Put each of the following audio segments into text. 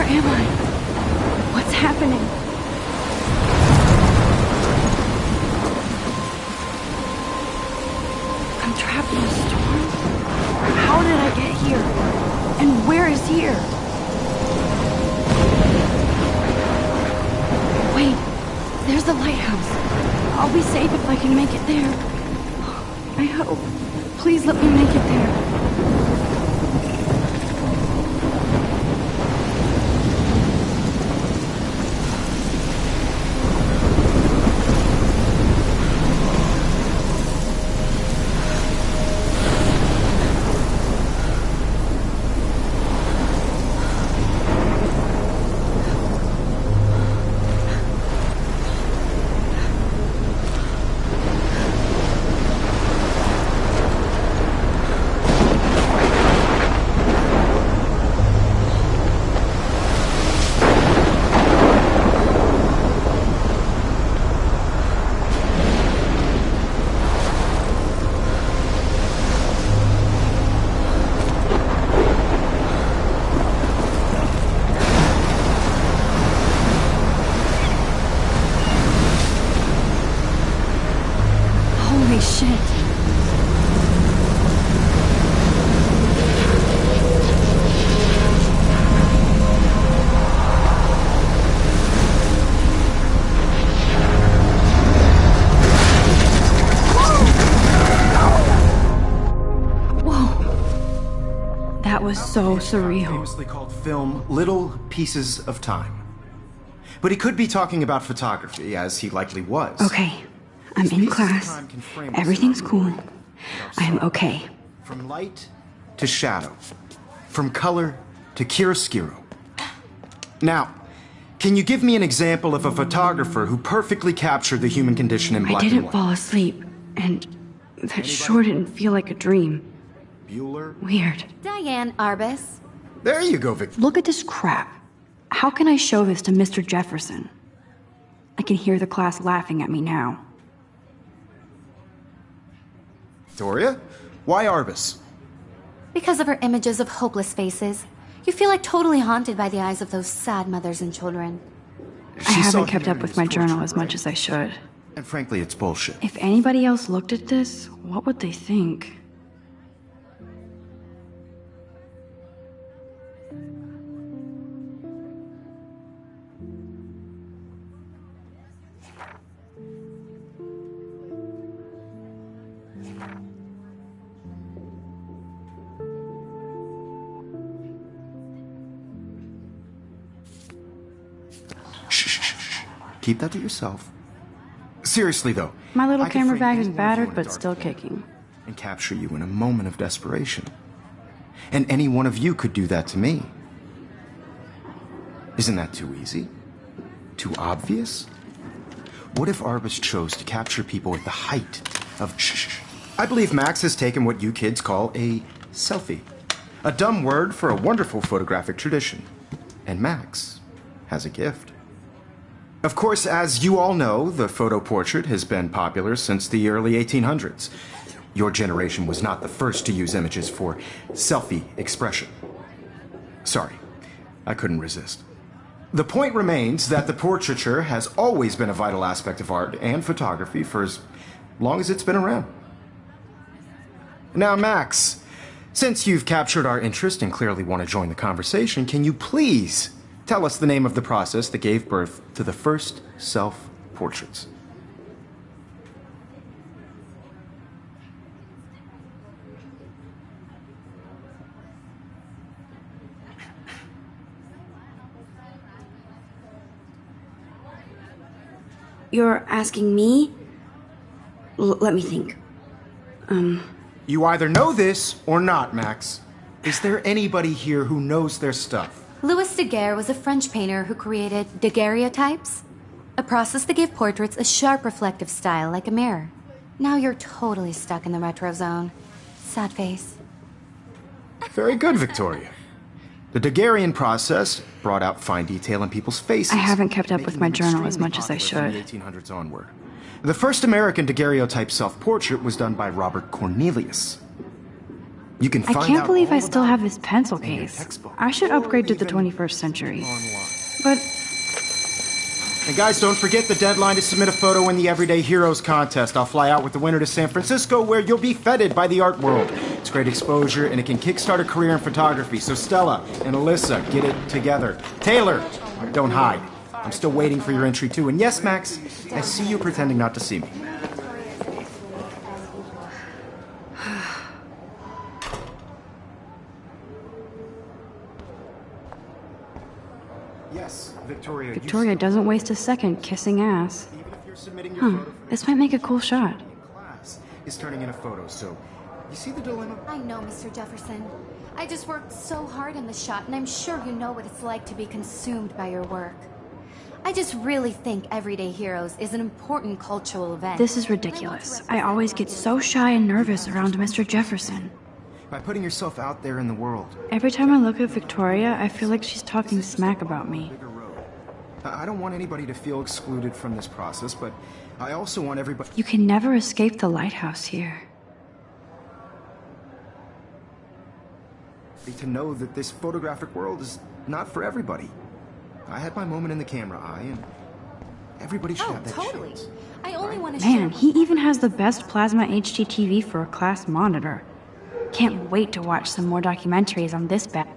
am I? What's happening? I'm trapped in a storm? How did I get here? And where is here? Wait, there's the lighthouse. I'll be safe if I can make it there. I hope. Please let me make it there. Holy shit. That was so surreal. Famously called film Little Pieces of Time. But he could be talking about photography, as he likely was. Okay, I'm in class. Everything's cool. I'm okay. From light to shadow. From color to chiaroscuro. Now, can you give me an example of a photographer who perfectly captured the human condition in black and white? I didn't fall asleep, and that sure didn't feel like a dream. Bueller? Weird. Diane Arbus. There you go, Victor. Look at this crap. How can I show this to Mr. Jefferson? I can hear the class laughing at me now. Victoria? Why Arbus? Because of her images of hopeless faces. You feel like totally haunted by the eyes of those sad mothers and children. I haven't kept up with my journal as much as I should. And frankly, it's bullshit. If anybody else looked at this, what would they think? Keep that to yourself. Seriously, though. My little I could camera frame bag is any one of you battered, in a but dark still pit kicking. and capture you in a moment of desperation. And any one of you could do that to me. Isn't that too easy? Too obvious? What if Arbus chose to capture people at the height of I believe Max has taken what you kids call a selfie. A dumb word for a wonderful photographic tradition. And Max has a gift. Of course, as you all know, the photo portrait has been popular since the early 1800s. Your generation was not the first to use images for selfie expression. Sorry, I couldn't resist. The point remains that the portraiture has always been a vital aspect of art and photography for as long as it's been around. Now, Max, since you've captured our interest and clearly want to join the conversation, can you please tell us the name of the process that gave birth to the first self-portraits? You're asking me? Let me think. You either know this or not, Max. Is there anybody here who knows their stuff? Louis Daguerre was a French painter who created daguerreotypes, a process that gave portraits a sharp reflective style like a mirror. Now you're totally stuck in the retro zone. Sad face. Very good, Victoria. The Daguerrean process brought out fine detail in people's faces. I haven't kept up with my making them journal as much as I extremely should. popular from the 1800s onward. The first American daguerreotype self-portrait was done by Robert Cornelius. You can I find can't out believe all I still about have this pencil in your case. textbook, I should or upgrade to the even 21st century. online. But And guys, don't forget the deadline to submit a photo in the Everyday Heroes contest. I'll fly out with the winner to San Francisco, where you'll be feted by the art world. It's great exposure, and it can kickstart a career in photography. So Stella and Alyssa, get it together. Taylor, don't hide. I'm still waiting for your entry too. And yes, Max, I see you pretending not to see me. Yes, Victoria. Victoria doesn't waste a second kissing ass. Even if you're submitting your photo for This might make a cool shot. class is turning in a photo, so you see the dilemma? I know, Mr. Jefferson. I just worked so hard on the shot, and I'm sure you know what it's like to be consumed by your work. I just really think Everyday Heroes is an important cultural event. This is ridiculous. I always get so shy and nervous around Mr. Jefferson. By putting yourself out there in the world. Every time I look at Victoria, I feel like she's talking smack about me. Bigger road. I don't want anybody to feel excluded from this process, but I also want everybody You can never escape the lighthouse here. to know that this photographic world is not for everybody. I had my moment in the camera eye, and everybody should Oh, have that totally. chance. I only want to Man, share. he even has the best plasma HDTV for a class monitor. Can't wait to watch some more documentaries on this bat.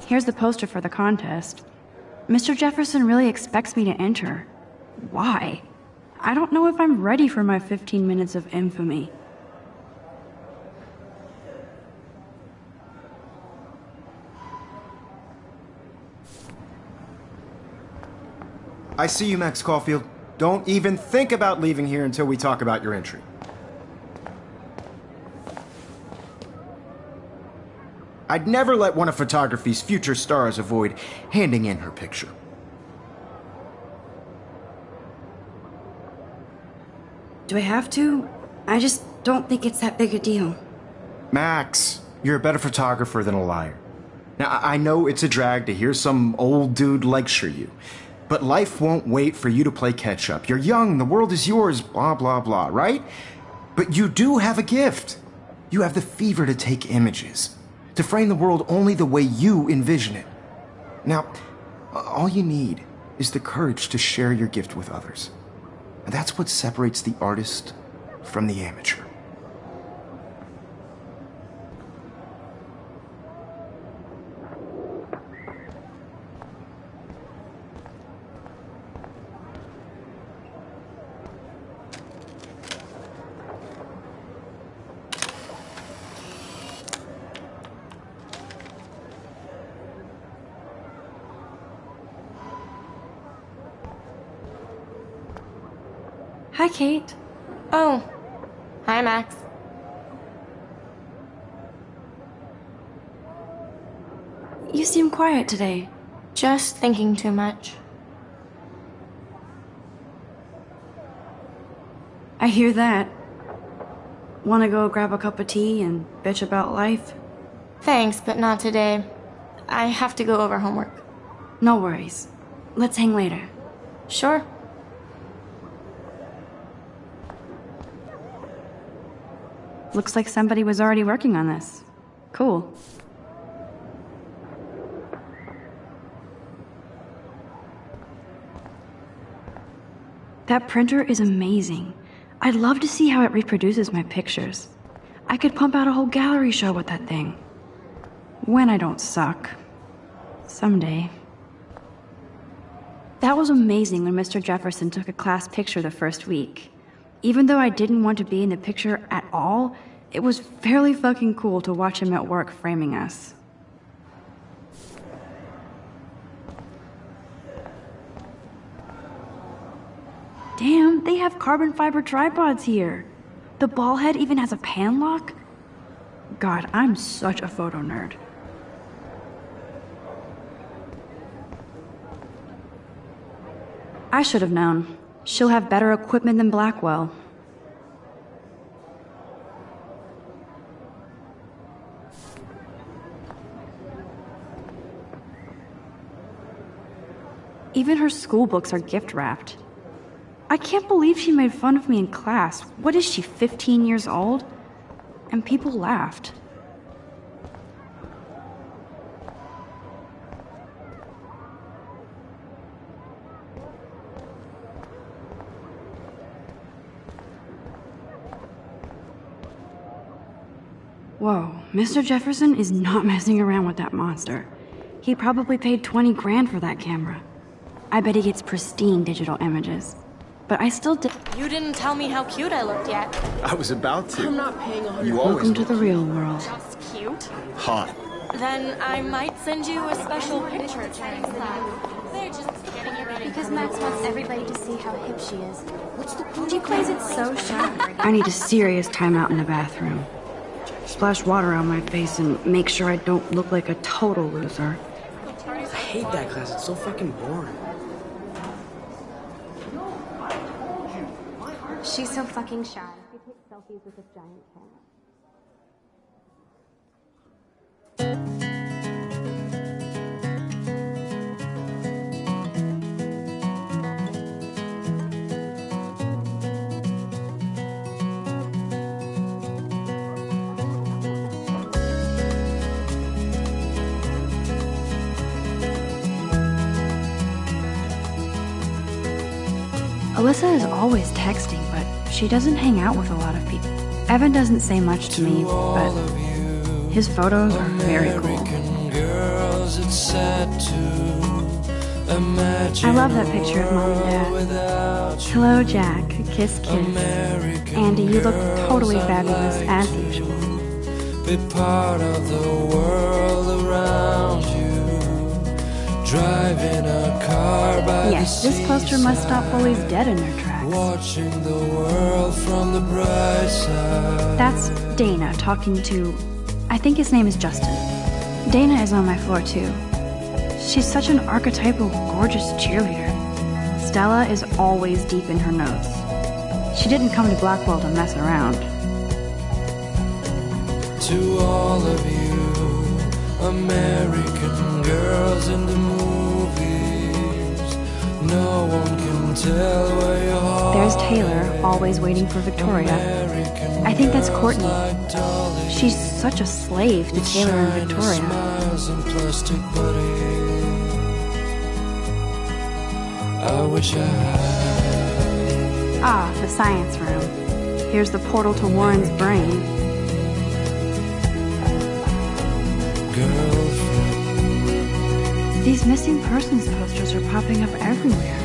Here's the poster for the contest. Mr. Jefferson really expects me to enter. Why? I don't know if I'm ready for my 15 minutes of infamy. I see you, Max Caulfield. Don't even think about leaving here until we talk about your entry. I'd never let one of photography's future stars avoid handing in her picture. Do I have to? I just don't think it's that big a deal. Max, you're a better photographer than a liar. Now, I know it's a drag to hear some old dude lecture you, but life won't wait for you to play catch up. You're young, the world is yours, blah, blah, blah, right? But you do have a gift. You have the fever to take images, to frame the world only the way you envision it. Now, all you need is the courage to share your gift with others. And that's what separates the artist from the amateur. Hi, Kate. Oh, hi, Max. You seem quiet today. Just thinking too much. I hear that. Wanna go grab a cup of tea and bitch about life? Thanks, but not today. I have to go over homework. No worries. Let's hang later. Sure. Looks like somebody was already working on this. Cool. That printer is amazing. I'd love to see how it reproduces my pictures. I could pump out a whole gallery show with that thing. When I don't suck. Someday. That was amazing when Mr. Jefferson took a class picture the first week. Even though I didn't want to be in the picture at all, it was fairly fucking cool to watch him at work framing us. Damn, they have carbon fiber tripods here. The ball head even has a pan lock? God, I'm such a photo nerd. I should have known. She'll have better equipment than Blackwell. Even her school books are gift wrapped. I can't believe she made fun of me in class. What is she, 15 years old? And people laughed. Whoa, Mr. Jefferson is not messing around with that monster. He probably paid 20 grand for that camera. I bet he gets pristine digital images. But I still did. You didn't tell me how cute I looked yet. I was about to. I'm not paying 100. You always Welcome to the real world. Just cute. hot. Then I might send you a special picture. They're just getting you ready. Because Max wants everybody to see how hip she is. She plays it so sharp. I need a serious timeout in the bathroom. Splash water on my face and make sure I don't look like a total loser. I hate that class. It's so fucking boring. She's so fucking shy. She takes selfies with this giant camera. Alyssa is always texting, but she doesn't hang out with a lot of people. Evan doesn't say much to me, but his photos are very cool. I love that picture of Mom and Dad. Hello, Jack. Kiss, kiss. Andy, you look totally fabulous, as usual. Be part of the world around you. Driving a car by Yes, this poster must stop bullies dead in their tracks. watching the world from the bright side. That's Dana talking to... I think his name is Justin. Dana is on my floor, too. She's such an archetypal, gorgeous cheerleader. Stella is always deep in her notes. She didn't come to Blackwell to mess around. To all of you American girls in the movies, no one can tell where your heart. There's Taylor, always waiting for Victoria. I think that's Courtney. She's such a slave to Taylor and Victoria. Smiles and plastic buddies. I wish I had. Ah, the science room. Here's the portal to Warren's brain. Girlfriend. These missing persons posters are popping up everywhere.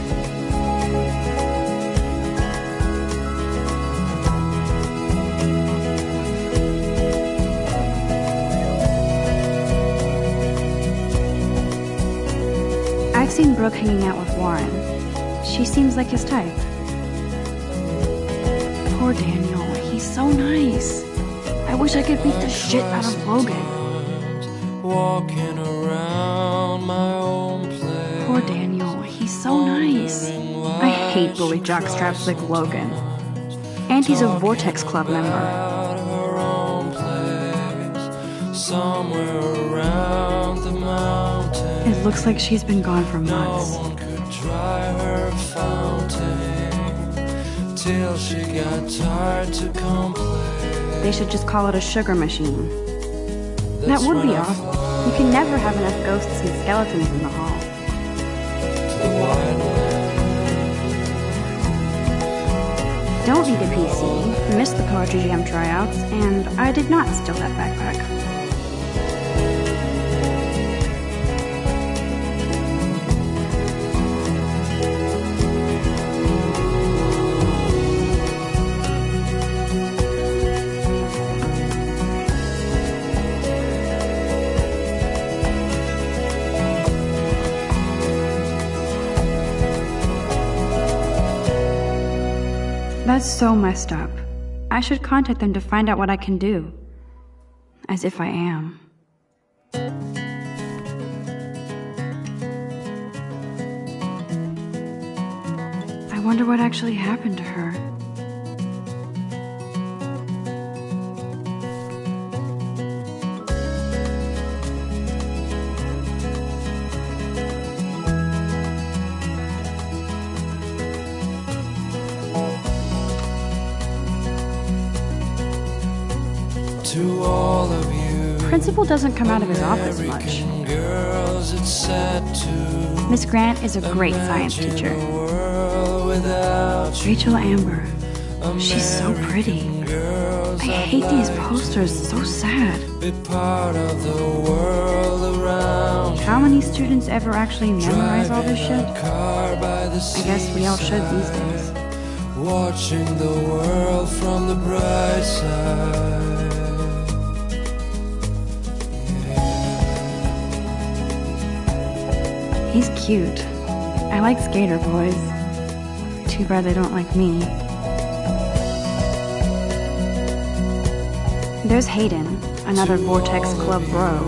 I've seen Brooke hanging out with Warren. She seems like his type. Poor Daniel, he's so nice. I wish I could beat the shit out of Logan. Walking around my own place. Poor Daniel, he's so nice. I hate bully jockstraps like Logan. And he's a Vortex Club member. Out of her own place, somewhere around the mountain. It looks like she's been gone for months. No one could dry her fountain till she got tired to complain. They should just call it a sugar machine. That would be awesome. You can never have enough ghosts and skeletons in the hall. Don't need a PC, missed the Poetry Jam tryouts, and I did not steal that backpack. That's so messed up. I should contact them to find out what I can do. As if I am. I wonder what actually happened to her. To all of you Principal doesn't come out of his office much. American girls, it's sad to Miss Grant is a great science teacher. world without you. Rachel Amber. She's so pretty. Girl 'cause I I'd hate these like posters, so sad. be part of the world around. How many students ever actually memorize all this Driving shit? a car by the I guess we all should these days. watching the world from the bright side. He's cute. I like skater boys. Too bad they don't like me. There's Hayden, another Vortex Club bro.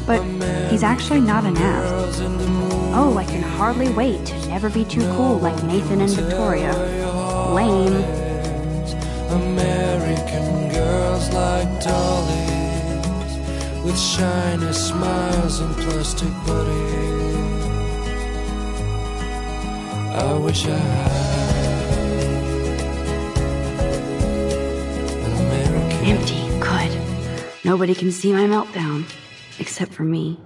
But he's actually not an ass. Oh, I can hardly wait to never be too cool like Nathan and Victoria. Lame. American girls like dollies with shiny smiles and plastic bodies. I wish I had an American. Empty. Good. Nobody can see my meltdown. Except for me.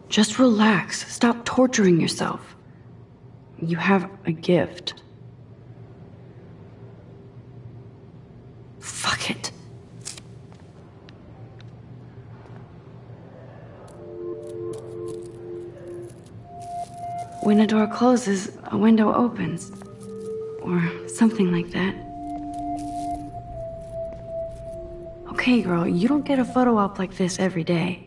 Just relax. Stop torturing yourself. You have a gift. Fuck it. When a door closes, a window opens. Or something like that. Okay, girl, you don't get a photo op like this every day.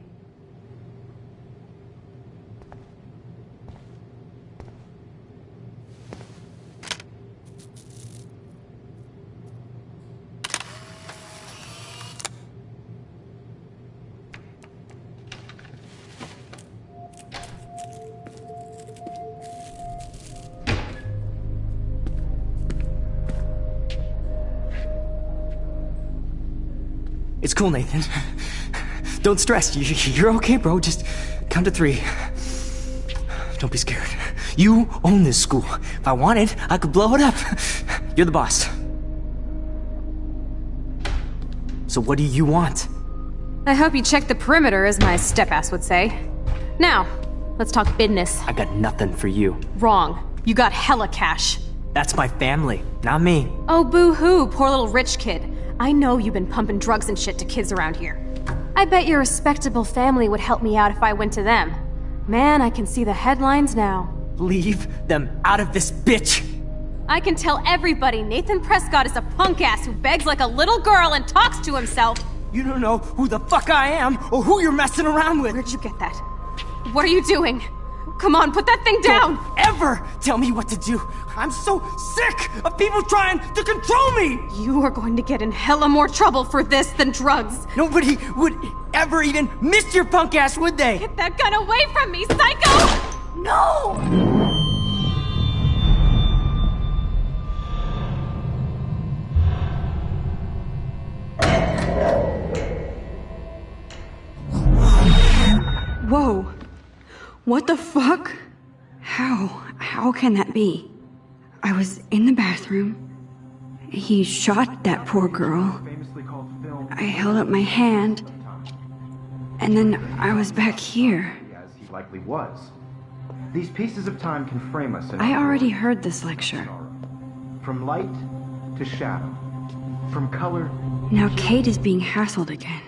It's cool, Nathan. Don't stress. You're okay, bro. Just count to 3. Don't be scared. You own this school. If I wanted, I could blow it up. You're the boss. So what do you want? I hope you checked the perimeter, as my step-ass would say. Now, let's talk business. I got nothing for you. Wrong. You got hella cash. That's my family, not me. Oh, boo-hoo, poor little rich kid. I know you've been pumping drugs and shit to kids around here. I bet your respectable family would help me out if I went to them. Man, I can see the headlines now. Leave them out of this bitch! I can tell everybody Nathan Prescott is a punk ass who begs like a little girl and talks to himself. You don't know who the fuck I am or who you're messing around with. Where'd you get that? What are you doing? Come on, put that thing down! Don't ever tell me what to do! I'm so sick of people trying to control me! You are going to get in hella more trouble for this than drugs. Nobody would ever even miss your punk ass, would they? Get that gun away from me, psycho! No! Whoa. What the fuck? How can that be? I was in the bathroom. He shot that poor girl. I held up my hand. And then I was back here. As he likely was. These pieces of time can frame us in I our already world. heard this lecture. From light to shadow. From color. Now Kate is being hassled again.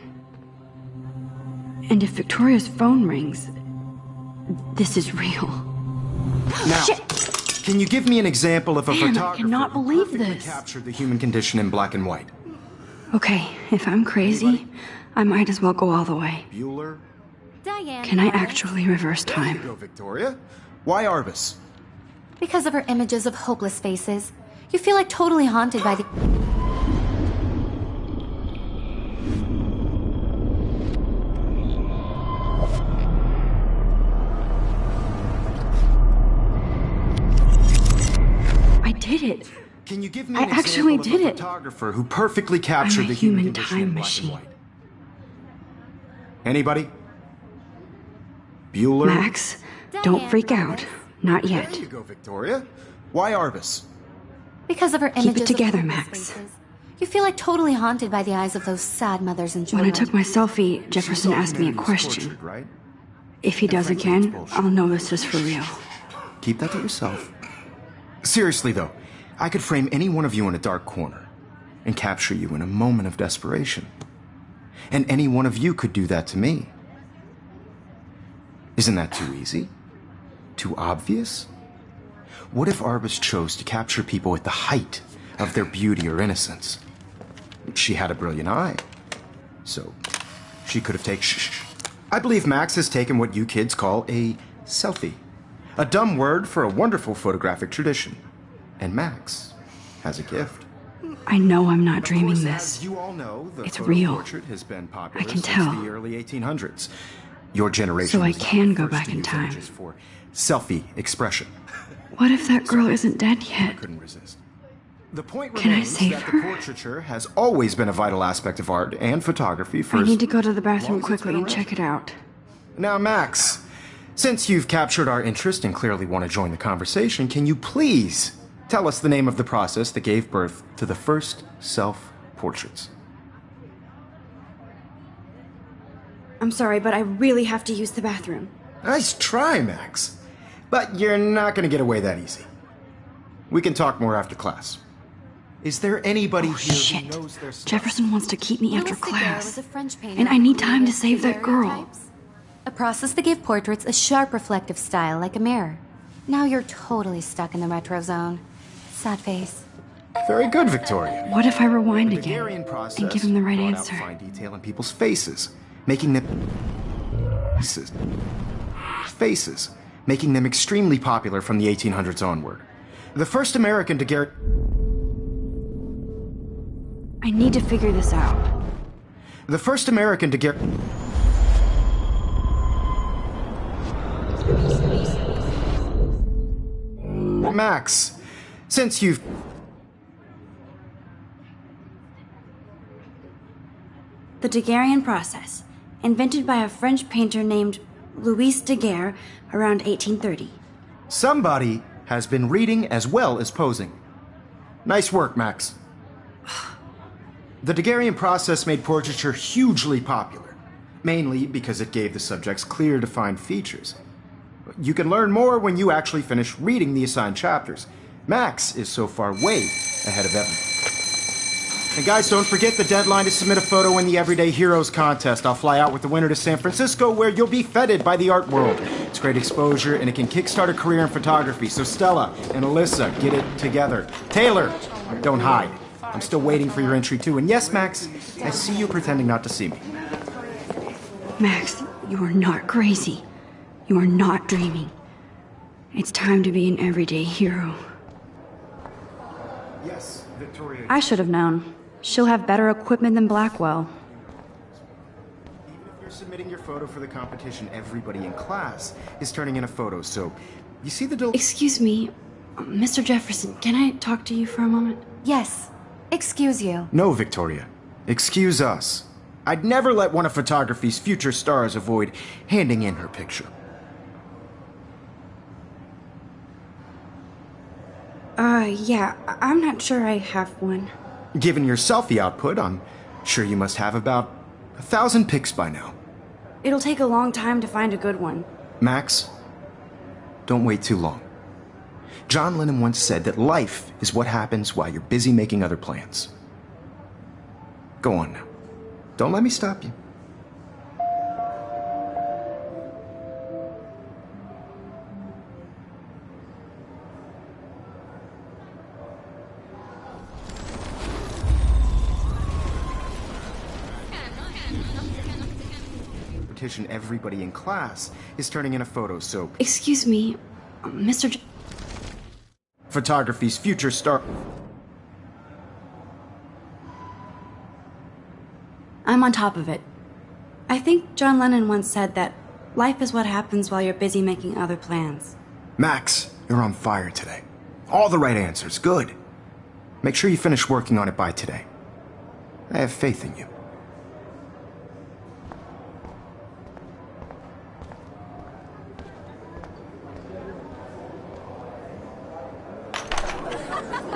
And if Victoria's phone rings, this is real. Now, Shit! can you give me an example of a Man, I photographer cannot who believe perfectly this. captured the human condition in black and white? Okay, if I'm crazy, I might as well go all the way. Bueller? Diane. Can I Arbus. actually reverse There you time? go, Victoria. Why Arbus? Because of her images of hopeless faces. You feel like totally haunted by the... I did it. Can you give me I an actually example did of a it. photographer who perfectly captured I'm a the human human condition time in black machine. and white? Anybody? Bueller? Max, don't freak out. Not yet. There you go, Victoria. Why Arbus? Because of her Keep images it together, of Max. faces. You feel like totally haunted by the eyes of those sad mothers and When children. I took my selfie, Jefferson asked me a question. Right? If he does again, I'll know this is for real. Keep that to yourself. Seriously, though, I could frame any one of you in a dark corner and capture you in a moment of desperation. And any one of you could do that to me. Isn't that too easy? Too obvious? What if Arbus chose to capture people at the height of their beauty or innocence? She had a brilliant eye. So, she could have taken... I believe Max has taken what you kids call a selfie. A dumb word for a wonderful photographic tradition. And Max has a gift. I know I'm not dreaming Of course, this. as you all know, the It's photo real. portrait has been popular I can since tell. the early 1800s. Your generation So I was can the go first back to in use time. images for selfie expression. What if that girl isn't dead I yet? couldn't resist. The point Can I remains save that her? the portraiture has always been a vital aspect of art and photography for I as need to go to the bathroom long as it's quickly been and around. check it out. Now, Max, since you've captured our interest and clearly want to join the conversation, can you please tell us the name of the process that gave birth to the first self-portraits? I'm sorry, but I really have to use the bathroom. Nice try, Max. But you're not going to get away that easy. We can talk more after class. Is there anybody here Shit. who knows their stuff? Jefferson wants to keep me after Louis Daguerre class. was a French painter And I who need time to created save that girl. daguerreotypes, a process that gave portraits a sharp reflective style like a mirror. Now you're totally stuck in the retro zone. Sad face. Very good, Victoria. What if I rewind The again Daguerrean process and give him the right brought out answer? fine detail in people's faces, making them faces, making them extremely popular from the 1800s onward. The first American Daguerre. I need to figure this out. The first American Daguerre. Max, since you've. The Daguerrean process, invented by a French painter named Louis Daguerre around 1830. Somebody has been reading as well as posing. Nice work, Max. The Daguerrean process made portraiture hugely popular, mainly because it gave the subjects clear, defined features. You can learn more when you actually finish reading the assigned chapters. Max is so far way ahead of everyone. And guys, don't forget the deadline to submit a photo in the Everyday Heroes contest. I'll fly out with the winner to San Francisco, where you'll be feted by the art world. It's great exposure, and it can kickstart a career in photography. So Stella and Alyssa, get it together. Taylor, don't hide. I'm still waiting for your entry, too. And yes, Max, I see you pretending not to see me. Max, you are not crazy. You are not dreaming. It's time to be an everyday hero. Yes, Victoria. I should have known. She'll have better equipment than Blackwell. Even if you're submitting your photo for the competition, everybody in class is turning in a photo, so you see the Excuse me, Mr. Jefferson, can I talk to you for a moment? Yes. Excuse you. No, Victoria. Excuse us. I'd never let one of photography's future stars avoid handing in her picture. Yeah, I'm not sure I have one. Given your selfie output, I'm sure you must have about 1,000 pics by now. It'll take a long time to find a good one. Max, don't wait too long. John Lennon once said that life is what happens while you're busy making other plans. Go on now. Don't let me stop you. Everybody in class is turning in a photo, so Excuse me, Mr. photography's future star. I'm on top of it. I think John Lennon once said that life is what happens while you're busy making other plans. Max, you're on fire today. All the right answers, good. Make sure you finish working on it by today. I have faith in you.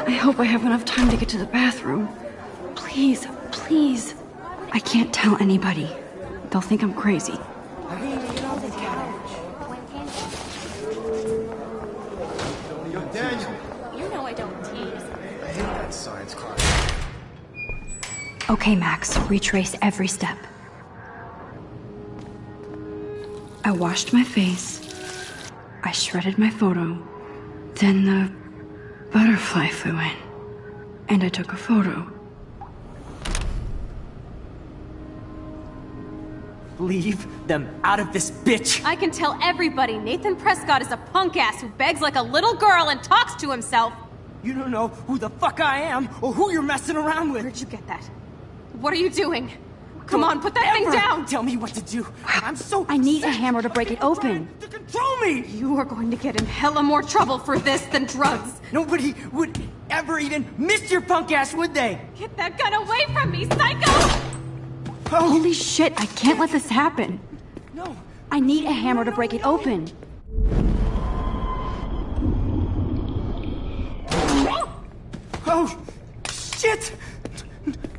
I hope I have enough time to get to the bathroom. Please, please. I can't tell anybody. They'll think I'm crazy. Yo, Daniel. You know I don't tease. I hate that science class. Okay, Max, retrace every step. I washed my face. I shredded my photo. Then the butterfly flew in. And I took a photo. Leave them out of this bitch! I can tell everybody Nathan Prescott is a punk ass who begs like a little girl and talks to himself. You don't know who the fuck I am or who you're messing around with. Where'd you get that? What are you doing? Come on, put that thing down! Tell me what to do. I'm so I need a sick hammer to break it of open. trying to control me! You are going to get in hella more trouble for this than drugs. Nobody would ever even miss your punk ass, would they? Get that gun away from me, psycho! Holy shit, I can't let this happen. No. I need a hammer to break it open. Oh, shit!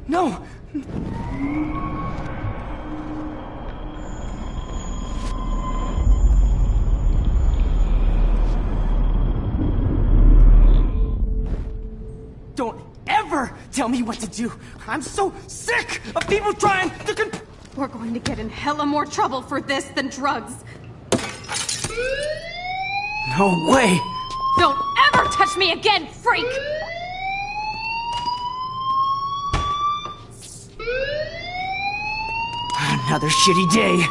No. Don't ever tell me what to do. I'm so sick of people trying to We're going to get in hella more trouble for this than drugs. No way! Don't ever touch me again, freak! Another shitty day.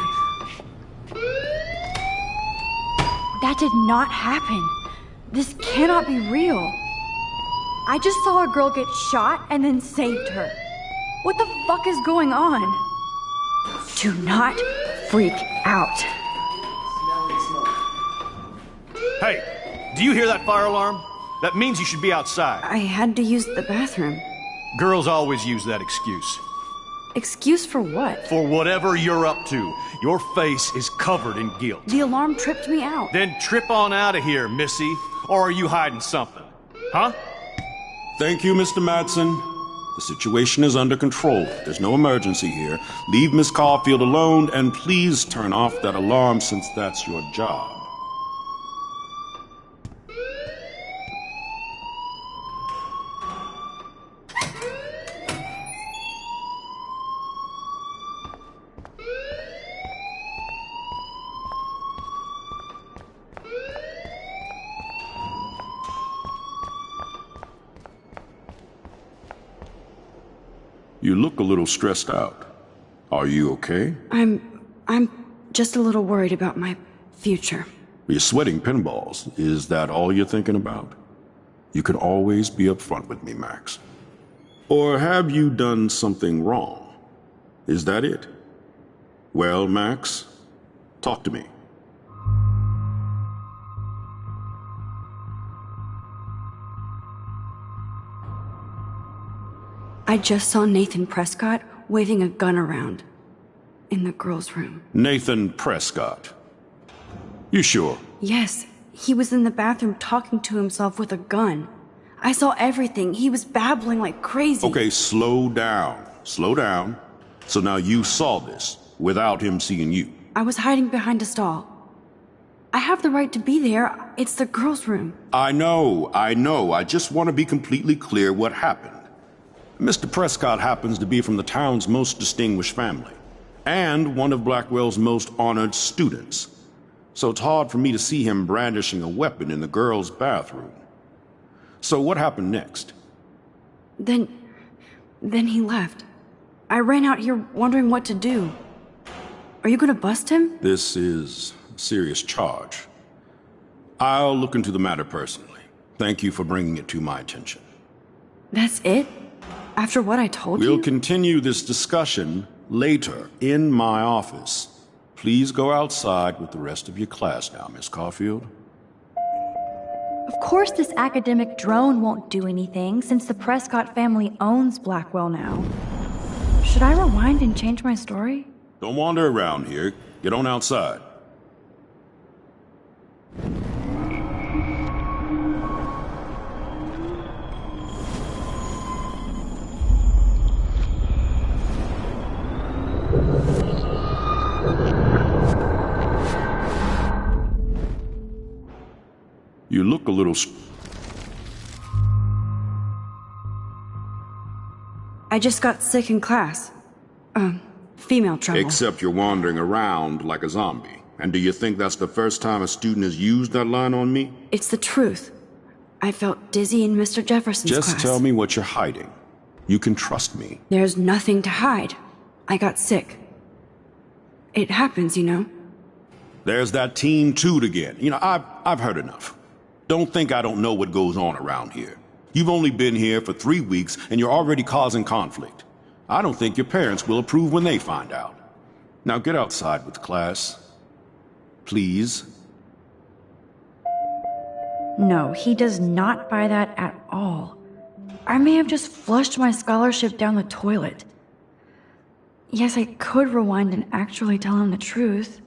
That did not happen. This cannot be real. I just saw a girl get shot and then saved her. What the fuck is going on? Do not freak out. Hey, do you hear that fire alarm? That means you should be outside. I had to use the bathroom. Girls always use that excuse. Excuse for what? For whatever you're up to. Your face is covered in guilt. The alarm tripped me out. Then trip on out of here, Missy. Or are you hiding something? Huh? Thank you, Mr. Madsen. The situation is under control. There's no emergency here. Leave Miss Caulfield alone, and please turn off that alarm since that's your job. You look a little stressed out. Are you okay? I'm just a little worried about my future. You're sweating pinballs. Is that all you're thinking about? You can always be upfront with me, Max. Or have you done something wrong? Is that it? Well, Max, talk to me. I just saw Nathan Prescott waving a gun around in the girls' room. Nathan Prescott. You sure? Yes, he was in the bathroom talking to himself with a gun. I saw everything. He was babbling like crazy. Okay, slow down. Slow down. So now you saw this without him seeing you. I was hiding behind a stall. I have the right to be there. It's the girls' room. I know. I just want to be completely clear what happened. Mr. Prescott happens to be from the town's most distinguished family, and one of Blackwell's most honored students. So it's hard for me to see him brandishing a weapon in the girls' bathroom. So what happened next? Then he left. I ran out here wondering what to do. Are you gonna bust him? This is a serious charge. I'll look into the matter personally. Thank you for bringing it to my attention. That's it? After what I told you? We'll continue this discussion later in my office. Please go outside with the rest of your class now, Miss Caulfield. Of course this academic drone won't do anything, since the Prescott family owns Blackwell now. Should I rewind and change my story? Don't wander around here. Get on outside. You look a little... I just got sick in class. Female trouble. Except you're wandering around like a zombie. And do you think that's the first time a student has used that line on me? It's the truth. I felt dizzy in Mr. Jefferson's class. Just tell me what you're hiding. You can trust me. There's nothing to hide. I got sick. It happens, you know. There's that teen toot again. You know, I've heard enough. Don't think I don't know what goes on around here. You've only been here for 3 weeks, and you're already causing conflict. I don't think your parents will approve when they find out. Now get outside with class. Please. No, he does not buy that at all. I may have just flushed my scholarship down the toilet. Yes, I could rewind and actually tell him the truth.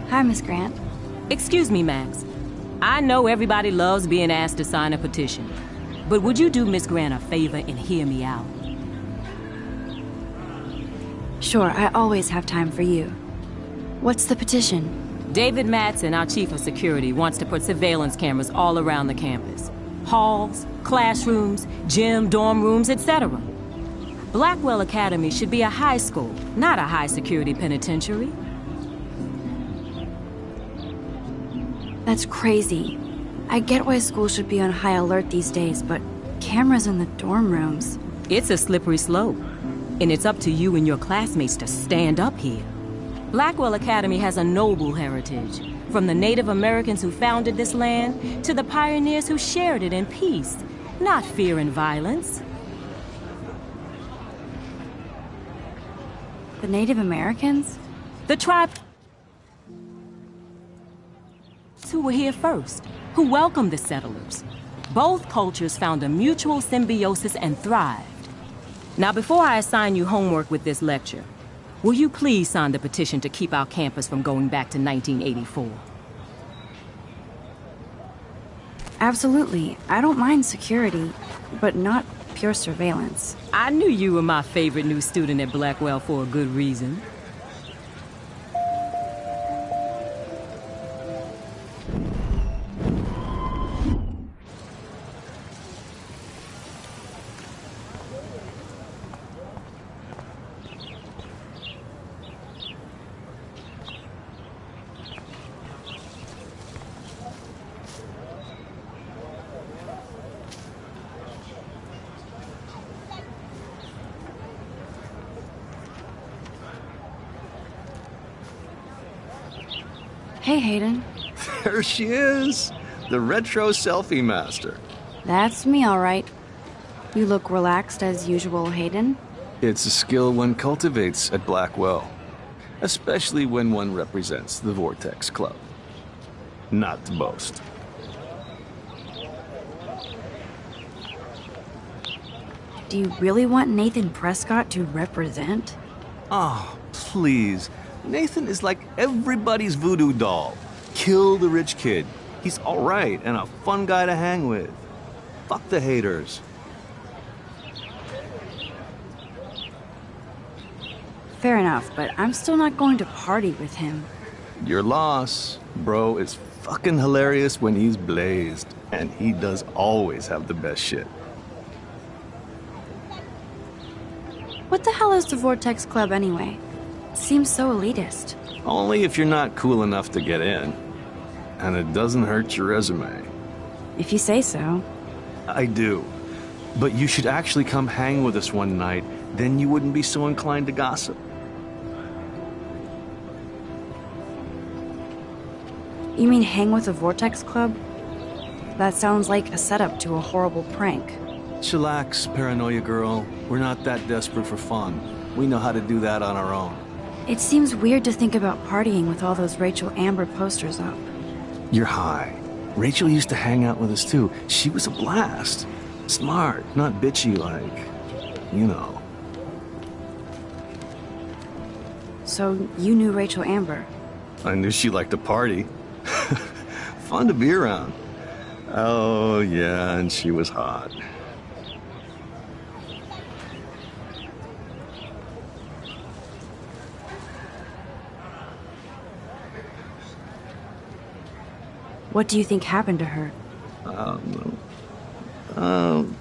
Hi, Miss Grant. Excuse me, Max. I know everybody loves being asked to sign a petition, but would you do Miss Grant a favor and hear me out? Sure, I always have time for you. What's the petition? David Madsen, our chief of security, wants to put surveillance cameras all around the campus. Halls, classrooms, gym, dorm rooms, etc. Blackwell Academy should be a high school, not a high-security penitentiary. That's crazy. I get why school should be on high alert these days, but cameras in the dorm rooms... It's a slippery slope, and it's up to you and your classmates to stand up here. Blackwell Academy has a noble heritage, from the Native Americans who founded this land to the pioneers who shared it in peace, not fear and violence. The Native Americans? The tribe who were here first, who welcomed the settlers. Both cultures found a mutual symbiosis and thrived. Now, before I assign you homework with this lecture, will you please sign the petition to keep our campus from going back to 1984? Absolutely. I don't mind security, but not pure surveillance. I knew you were my favorite new student at Blackwell for a good reason. Hey, Hayden. There she is, the retro selfie master. That's me, all right. You look relaxed as usual, Hayden. It's a skill one cultivates at Blackwell, especially when one represents the Vortex Club. Not to boast. Do you really want Nathan Prescott to represent? Oh, please. Nathan is like everybody's voodoo doll. Kill the rich kid. He's all right and a fun guy to hang with. Fuck the haters. Fair enough, but I'm still not going to party with him. Your loss. Bro is fucking hilarious when he's blazed, and he does always have the best shit. What the hell is the Vortex Club anyway? It seems so elitist. Only if you're not cool enough to get in. And it doesn't hurt your resume. If you say so. I do. But you should actually come hang with us one night, then you wouldn't be so inclined to gossip. You mean hang with the Vortex Club? That sounds like a setup to a horrible prank. Chillax, paranoia girl. We're not that desperate for fun. We know how to do that on our own. It seems weird to think about partying with all those Rachel Amber posters up. You're high. Rachel used to hang out with us too. She was a blast. Smart, not bitchy like, you know. So you knew Rachel Amber? I knew she liked to party. Fun to be around. Oh, yeah, and she was hot. What do you think happened to her?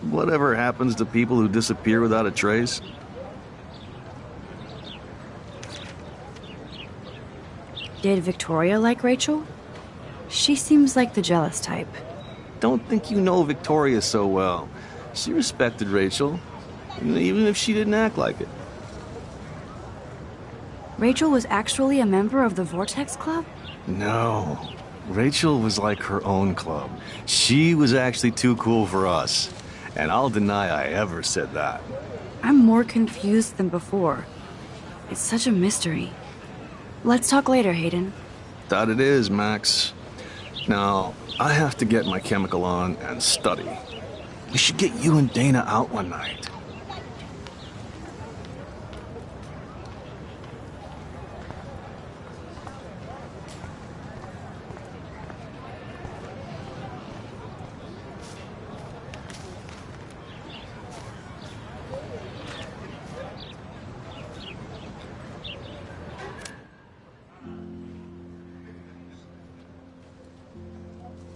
Whatever happens to people who disappear without a trace. Did Victoria like Rachel? She seems like the jealous type. Don't think you know Victoria so well. She respected Rachel, even if she didn't act like it. Rachel was actually a member of the Vortex Club? No. Rachel was like her own club. She was actually too cool for us. And I'll deny I ever said that. I'm more confused than before. It's such a mystery. Let's talk later, Hayden. That it is, Max. Now, I have to get my chemical on and study. We should get you and Dana out one night.